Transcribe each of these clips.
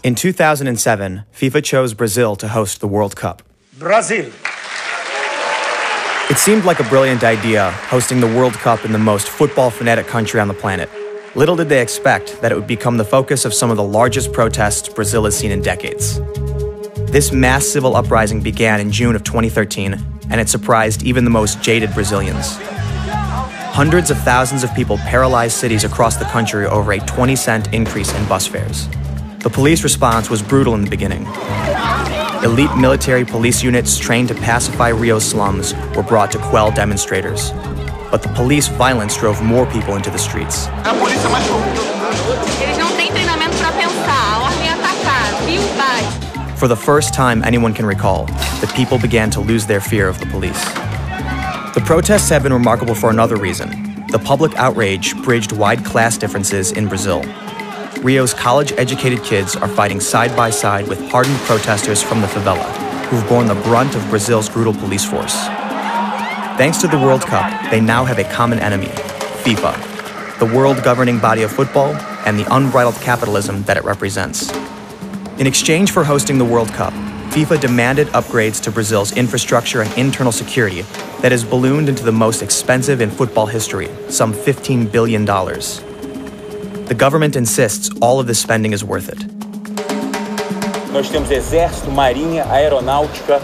In 2007, FIFA chose Brazil to host the World Cup. Brazil. It seemed like a brilliant idea, hosting the World Cup in the most football-fanatic country on the planet. Little did they expect that it would become the focus of some of the largest protests Brazil has seen in decades. This mass civil uprising began in June of 2013, and it surprised even the most jaded Brazilians. Hundreds of thousands of people paralyzed cities across the country over a 20-cent increase in bus fares. The police response was brutal in the beginning. Elite military police units trained to pacify Rio's slums were brought to quell demonstrators. But the police violence drove more people into the streets. For the first time anyone can recall, the people began to lose their fear of the police. The protests have been remarkable for another reason. The public outrage bridged wide class differences in Brazil. Rio's college-educated kids are fighting side by side with hardened protesters from the favela, who've borne the brunt of Brazil's brutal police force. Thanks to the World Cup, they now have a common enemy, FIFA, the world governing body of football and the unbridled capitalism that it represents. In exchange for hosting the World Cup, FIFA demanded upgrades to Brazil's infrastructure and internal security that has ballooned into the most expensive in football history, some $15 billion. The government insists all of this spending is worth it. Nós temos exército, marinha, aeronáutica,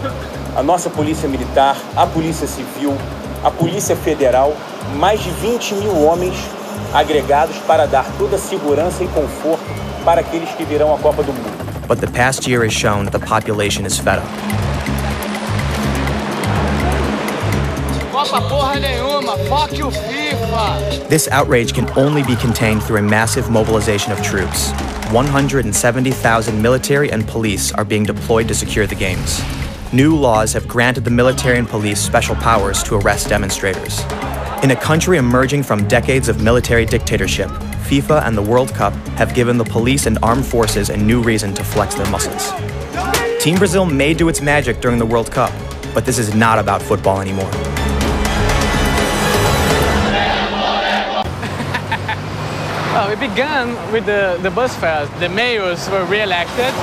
a nossa polícia militar, a polícia civil, a polícia federal, mais de 20 mil homens agregados para dar toda a segurança e conforto para aqueles que virão à Copa do Mundo. But the past year has shown that the population is fed up. Copa porra nenhuma, fuck you FIFA! This outrage can only be contained through a massive mobilization of troops. 170,000 military and police are being deployed to secure the games. New laws have granted the military and police special powers to arrest demonstrators. In a country emerging from decades of military dictatorship, FIFA and the World Cup have given the police and armed forces a new reason to flex their muscles. Team Brazil may do its magic during the World Cup, but this is not about football anymore. Well, it began with the bus fares. The mayors were re-elected,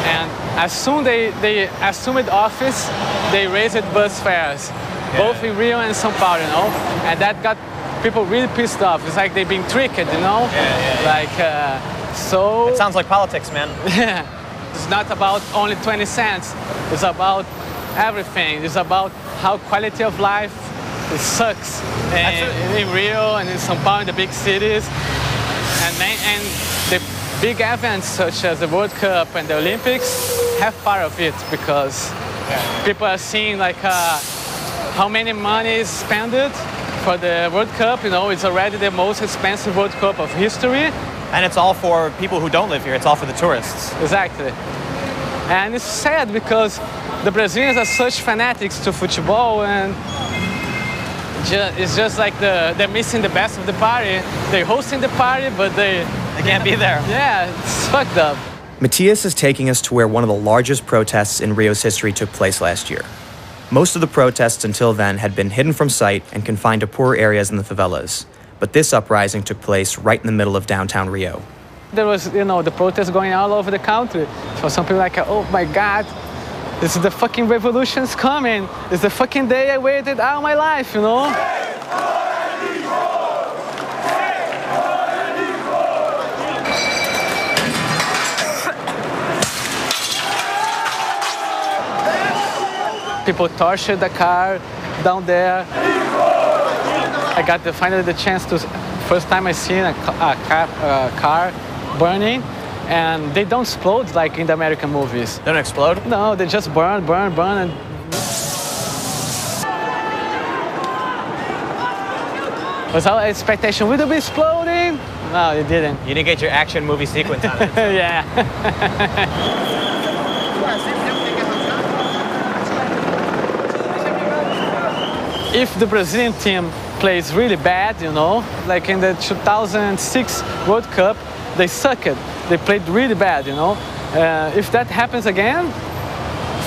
and as soon they assumed office, they raised bus fares, both in Rio and São Paulo, you know, and that got people really pissed off. It's like they've been tricked, you know? So... It sounds like politics, man. Yeah. It's not about only 20 cents. It's about everything. It's about how quality of life it sucks in Rio and in São Paulo, in the big cities. And the big events such as the World Cup and the Olympics have part of it because people are seeing like how many money is spent for the World Cup. You know, it's already the most expensive World Cup of history. And it's all for people who don't live here. It's all for the tourists. Exactly. And it's sad because the Brazilians are such fanatics to football, and it's just like they're missing the best of the party. They're hosting the party, but they can't be there. Yeah, it's fucked up. Matias is taking us to where one of the largest protests in Rio's history took place last year. Most of the protests until then had been hidden from sight and confined to poorer areas in the favelas. But this uprising took place right in the middle of downtown Rio. There was, you know, the protests going all over the country. For something like, oh my God, this is the fucking revolution's coming. It's the fucking day I waited all my life, you know? People tortured the car down there. I got finally the chance to, first time I seen a car burning, and they don't explode like in the American movies. They don't explode? No, they just burn, and... Was our expectation, will it be exploding? No, it didn't. You didn't get your action movie sequence on it. Yeah. If the Brazilian team plays really bad, you know, like in the 2006 World Cup, they sucked. They played really bad, you know. If that happens again,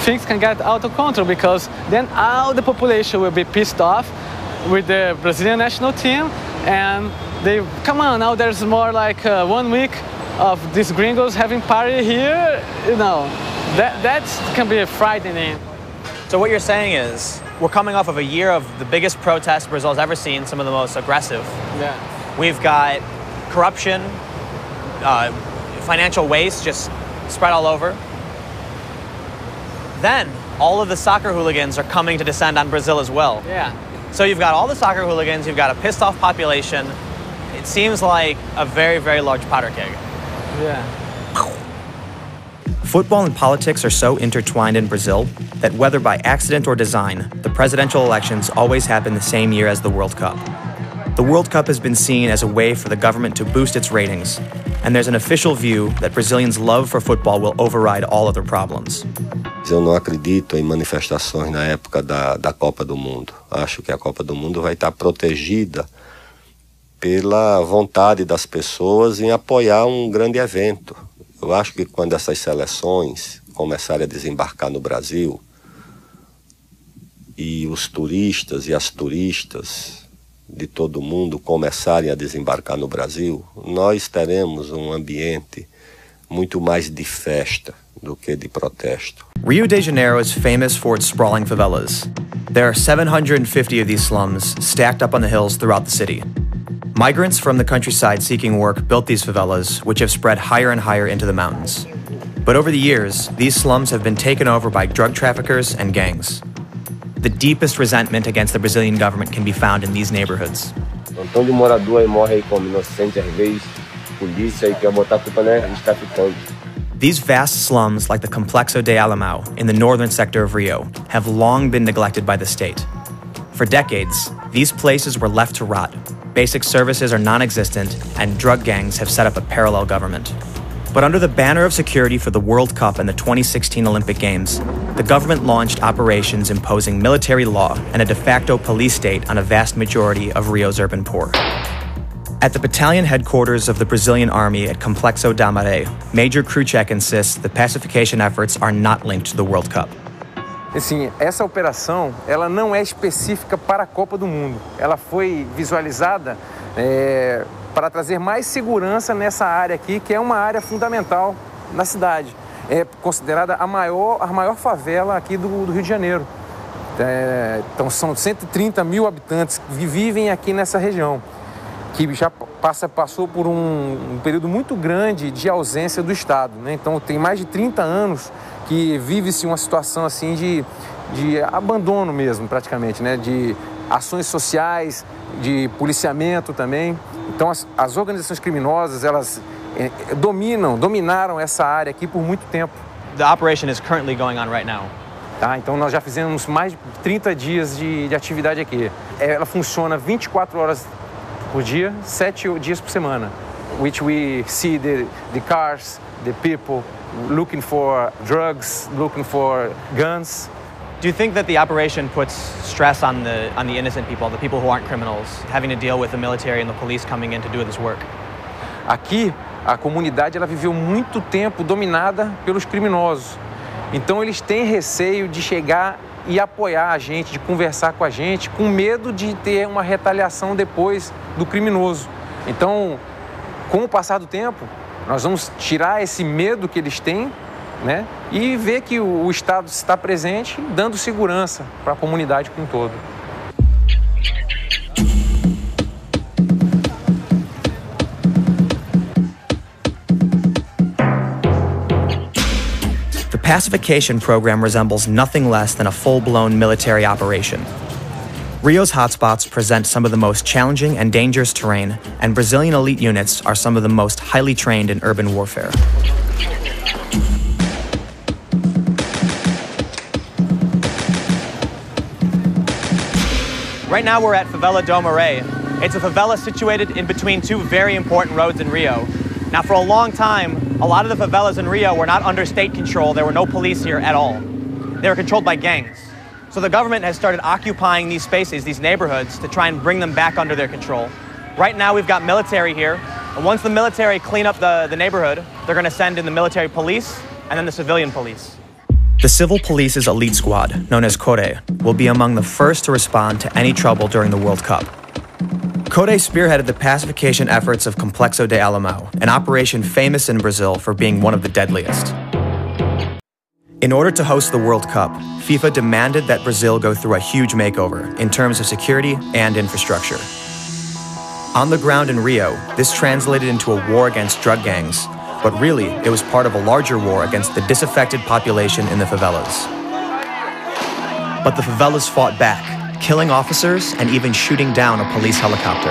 things can get out of control because then all the population will be pissed off with the Brazilian national team, and they, come on, now there's more like 1 week of these gringos having party here, you know, that can be frightening. So what you're saying is, we're coming off of a year of the biggest protest Brazil's ever seen, some of the most aggressive. Yeah. We've got corruption, financial waste just spread all over. Then, all of the soccer hooligans are coming to descend on Brazil as well. Yeah. So you've got all the soccer hooligans, you've got a pissed off population. It seems like a very, very large powder keg. Yeah. Football and politics are so intertwined in Brazil that whether by accident or design, the presidential elections always happen the same year as the World Cup. The World Cup has been seen as a way for the government to boost its ratings, and there's an official view that Brazilians' love for football will override all other problems. Eu não acredito em manifestações na época da Copa do Mundo. Acho que a Copa do Mundo vai estar protegida pela vontade das pessoas em apoiar um grande evento. Eu acho que quando essas seleções começarem a desembarcar no Brasil e os turistas e as turistas de todo mundo começarem a desembarcar no Brasil, nós teremos um ambiente muito mais de festa do que de protesto. Rio de Janeiro is famous for its sprawling favelas. There are 750 of these slums stacked up on the hills throughout the city. Migrants from the countryside seeking work built these favelas, which have spread higher and higher into the mountains. But over the years, these slums have been taken over by drug traffickers and gangs. The deepest resentment against the Brazilian government can be found in these neighborhoods. Antônio morador aí morre aí como inocente às vezes, polícia aí quer botar a culpa nos traficantes. These vast slums, like the Complexo de Alemão in the northern sector of Rio, have long been neglected by the state. For decades, these places were left to rot. Basic services are non-existent, and drug gangs have set up a parallel government. But under the banner of security for the World Cup and the 2016 Olympic Games, the government launched operations imposing military law and a de facto police state on a vast majority of Rio's urban poor. At the battalion headquarters of the Brazilian army at Complexo da Maré, Major Kruczek insists the pacification efforts are not linked to the World Cup. Assim, essa operação, ela não é específica para a Copa do Mundo. Ela foi visualizada para trazer mais segurança nessa área aqui, que é uma área fundamental na cidade. É considerada a maior favela aqui do Rio de Janeiro. Então são 130 mil habitantes que vivem aqui nessa região, que já passou por um período muito grande de ausência do Estado, né? Então tem mais de 30 anos que vive-se uma situação assim de abandono mesmo, praticamente, né? De ações sociais, de policiamento também. Então as organizações criminosas, elas dominaram essa área aqui por muito tempo. The operation is currently going on right now. Tá, então nós já fizemos mais de 30 dias de atividade aqui. Ela funciona 24 horas por dia, 7 dias por semana. Which we see the cars, the people looking for drugs, looking for guns. Do you think that the operation puts stress on the innocent people, the people who aren't criminals, having to deal with the military and the police coming in to do this work? Aqui, a comunidade ela viveu muito tempo dominada pelos criminosos. Então eles têm receio de chegar e apoiar a gente, de conversar com a gente, com medo de ter uma retaliação depois do criminoso. Então, com o passar do tempo, nós vamos tirar esse medo que eles têm, né? E ver que o Estado está presente, dando segurança para a comunidade como um todo. The pacification program resembles nothing less than a full-blown military operation. Rio's hotspots present some of the most challenging and dangerous terrain, and Brazilian elite units are some of the most highly trained in urban warfare. Right now we're at Favela do Maré. It's a favela situated in between two very important roads in Rio. Now for a long time, a lot of the favelas in Rio were not under state control. There were no police here at all. They were controlled by gangs. So the government has started occupying these spaces, these neighborhoods, to try and bring them back under their control. Right now we've got military here, and once the military clean up the neighborhood, they're going to send in the military police and then the civilian police. The civil police's elite squad, known as Core, will be among the first to respond to any trouble during the World Cup. Code spearheaded the pacification efforts of Complexo de Alamo, an operation famous in Brazil for being one of the deadliest. In order to host the World Cup, FIFA demanded that Brazil go through a huge makeover in terms of security and infrastructure. On the ground in Rio, this translated into a war against drug gangs, but really, it was part of a larger war against the disaffected population in the favelas. But the favelas fought back, killing officers and even shooting down a police helicopter.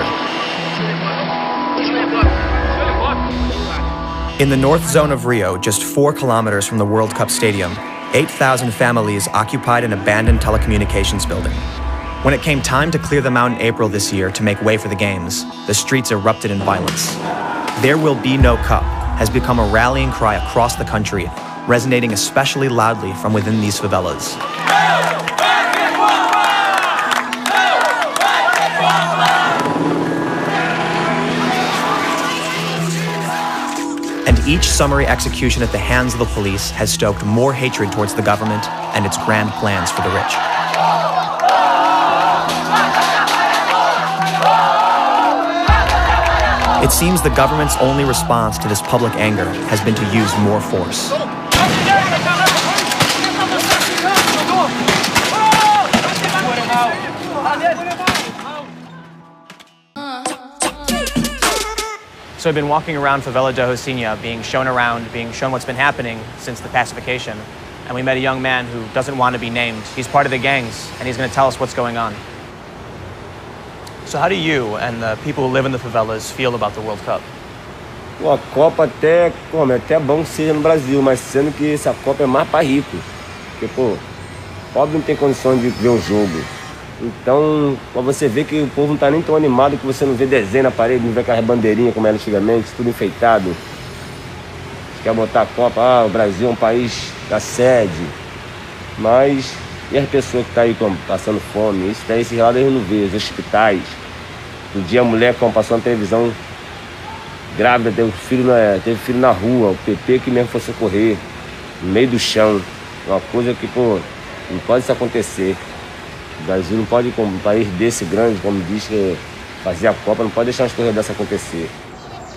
In the north zone of Rio, just 4 kilometers from the World Cup Stadium, 8,000 families occupied an abandoned telecommunications building. When it came time to clear them out in April this year to make way for the games, the streets erupted in violence. "There will be no cup" has become a rallying cry across the country, resonating especially loudly from within these favelas. And each summary execution at the hands of the police has stoked more hatred towards the government and its grand plans for the rich. It seems the government's only response to this public anger has been to use more force. So I've been walking around Favela da Rocinha, being shown around, being shown what's been happening since the pacification. And we met a young man who doesn't want to be named. He's part of the gangs, and he's going to tell us what's going on. So how do you and the people who live in the favelas feel about the World Cup? Pô, a Copa até bom que seja no Brasil, mas sendo que essa Copa é mais para rico. Porque, pô, pobre não tem condições de ver um jogo. Então, pra você ver que o povo não tá nem tão animado, que você não vê desenho na parede, não vê aquelas bandeirinhas como era antigamente, tudo enfeitado. Quer botar a Copa, o Brasil é um país da sede. Mas, e as pessoas que tá aí passando fome? Isso daí, esse lado eles não vê, os hospitais. Um dia a mulher, como passou na televisão, grávida, teve filho na rua, o PP que mesmo foi socorrer, no meio do chão. Uma coisa que, pô, não pode isso acontecer. O Brasil não pode, como um país desse grande, como diz que fazer a Copa, não pode deixar as coisas dessas acontecer.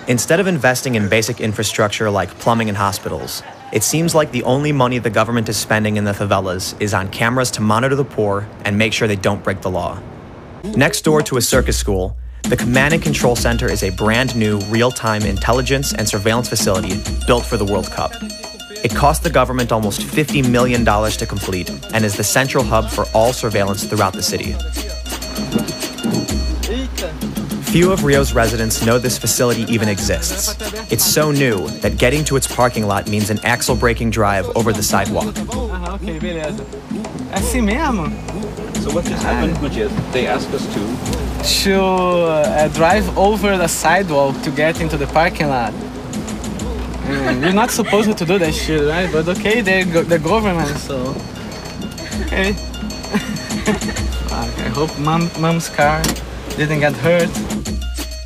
Instead of investing in basic infrastructure like plumbing and hospitals, it seems like the only money the government is spending in the favelas is on cameras to monitor the poor and make sure they don't break the law. Next door to a circus school, the Command and Control Center is a brand new real-time intelligence and surveillance facility built for the World Cup. It cost the government almost $50 million to complete and is the central hub for all surveillance throughout the city. Few of Rio's residents know this facility even exists. It's so new that getting to its parking lot means an axle-braking drive over the sidewalk. Okay, beleza. É assim mesmo? So what just happened, Mujit? They asked us to drive over the sidewalk to get into the parking lot. We're not supposed to do that shit, right? But okay, they're the government, so okay. I hope mom's car didn't get hurt.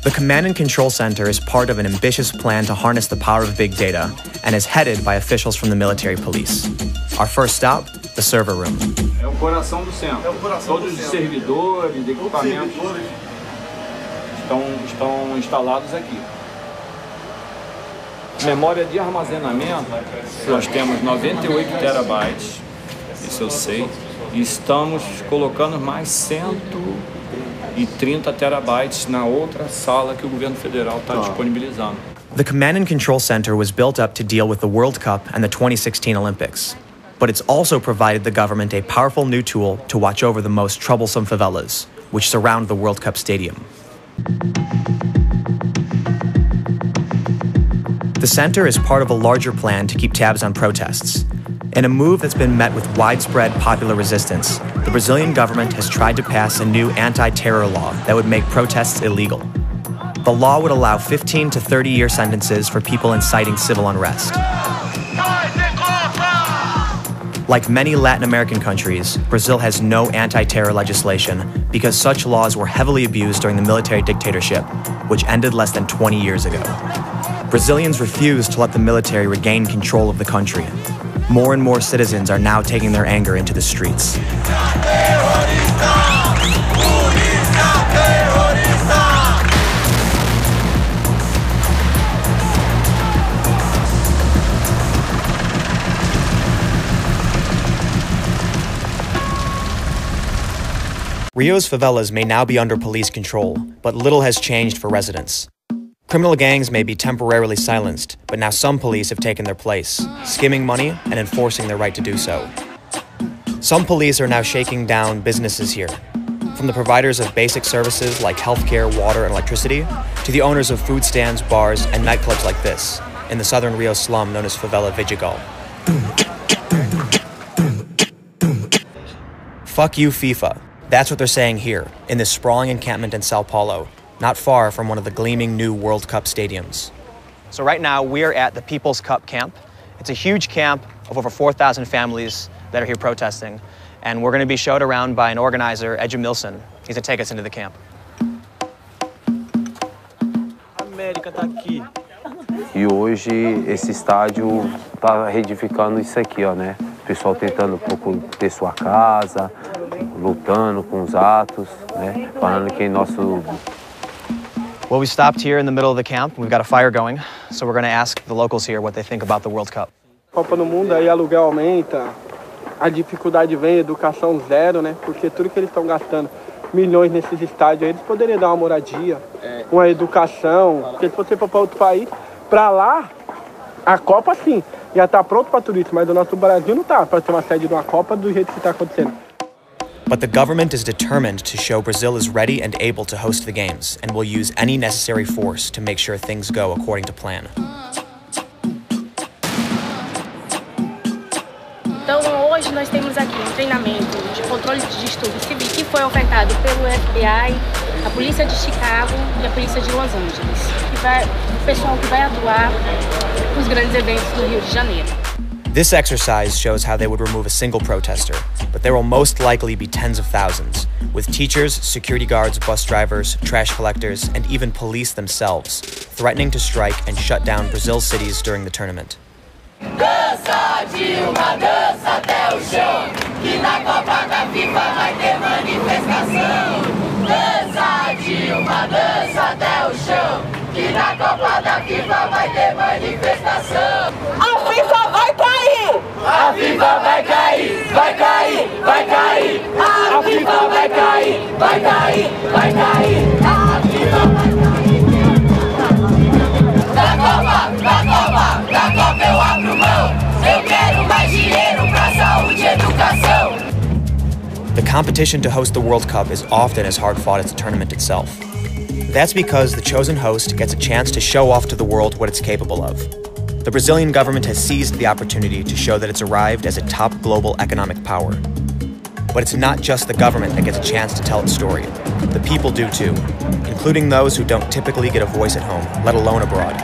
The Command and Control Center is part of an ambitious plan to harness the power of big data and is headed by officials from the military police. Our first stop, the server room. É o coração do centro. Todos os servidores, equipamentos estão instalados aqui. Memória de armazenamento, nós temos 98 terabytes, isso eu sei, e estamos colocando mais 130 terabytes na outra sala que o governo federal está disponibilizando. The Command and Control Center was built up to deal with the World Cup and the 2016 Olympics, but it's also provided the government a powerful new tool to watch over the most troublesome favelas, which surround the World Cup stadium. The center is part of a larger plan to keep tabs on protests. In a move that's been met with widespread popular resistance, the Brazilian government has tried to pass a new anti-terror law that would make protests illegal. The law would allow 15 to 30-year sentences for people inciting civil unrest. Like many Latin American countries, Brazil has no anti-terror legislation because such laws were heavily abused during the military dictatorship, which ended less than 20 years ago. Brazilians refuse to let the military regain control of the country. More and more citizens are now taking their anger into the streets. Rio's favelas may now be under police control, but little has changed for residents. Criminal gangs may be temporarily silenced, but now some police have taken their place, skimming money and enforcing their right to do so. Some police are now shaking down businesses here, from the providers of basic services like healthcare, water, and electricity, to the owners of food stands, bars, and nightclubs like this, in the southern Rio slum known as Favela Vidigal. Fuck you, FIFA. That's what they're saying here, in this sprawling encampment in Sao Paulo, not far from one of the gleaming new World Cup stadiums. So right now, we are at the People's Cup camp. It's a huge camp of over 4,000 families that are here protesting, and we're going to be showed around by an organizer, Edmilson. He's going to take us into the camp. América tá aqui. E hoje esse estádio tá reedificando isso aqui, ó, né? O pessoal tentando ter sua casa, lutando com os atos, né? Falando que nosso... Well, we stopped here in the middle of the camp. We've got a fire going, so we're going to ask the locals here what they think about the World Cup. Copa do Mundo, aí aluguel aumenta, a dificuldade vem, educação zero, né? Porque tudo que eles estão gastando milhões nesses estádios, eles poderiam dar uma moradia, uma educação. Porque se você for para outro país, para lá, a Copa sim, já está pronto para turismo, mas do nosso Brasil não está para ter uma sede de uma Copa do jeito que está acontecendo. But the government is determined to show Brazil is ready and able to host the games and will use any necessary force to make sure things go according to plan. Então hoje nós temos aqui um treinamento de controle de distúrbio civil que foi ofertado pelo FBI, a polícia de Chicago e a polícia de Los Angeles. O pessoal que vai atuar nos grandes eventos do Rio de Janeiro. This exercise shows how they would remove a single protester, but there will most likely be tens of thousands, with teachers, security guards, bus drivers, trash collectors, and even police themselves, threatening to strike and shut down Brazil's cities during the tournament. Dança de uma dança até o chão, que na Copa da FIFA vai ter manifestação. Dança de uma dança até o chão, que na Copa da FIFA vai ter manifestação. A FIFA vai cair! A FIFA vai cair! Vai cair! Vai cair! A FIFA vai cair! Vai cair! Vai cair! A FIFA vai cair! Da Copa eu abro mão. Eu quero mais dinheiro pra saúde e educação. The competition to host the World Cup is often as hard-fought as the tournament itself. That's because the chosen host gets a chance to show off to the world what it's capable of. The Brazilian government has seized the opportunity to show that it's arrived as a top global economic power. But it's not just the government that gets a chance to tell its story. The people do too, including those who don't typically get a voice at home, let alone abroad.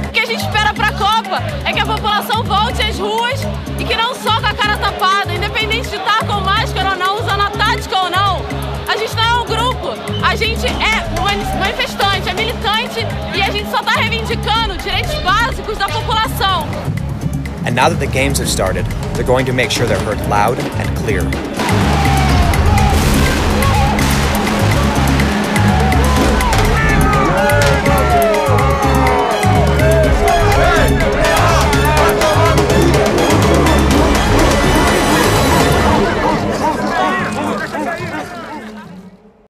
O que a gente espera para a Copa é que a população volte às ruas e que não só com a cara tapada, independente de estar com máscara ou não, usando a tática ou não. A gente não é um grupo, a gente é manifestante, é militante e a gente só está reivindicando direitos básicos da população. And now that the games have started, they're going to make sure they're heard loud and clear.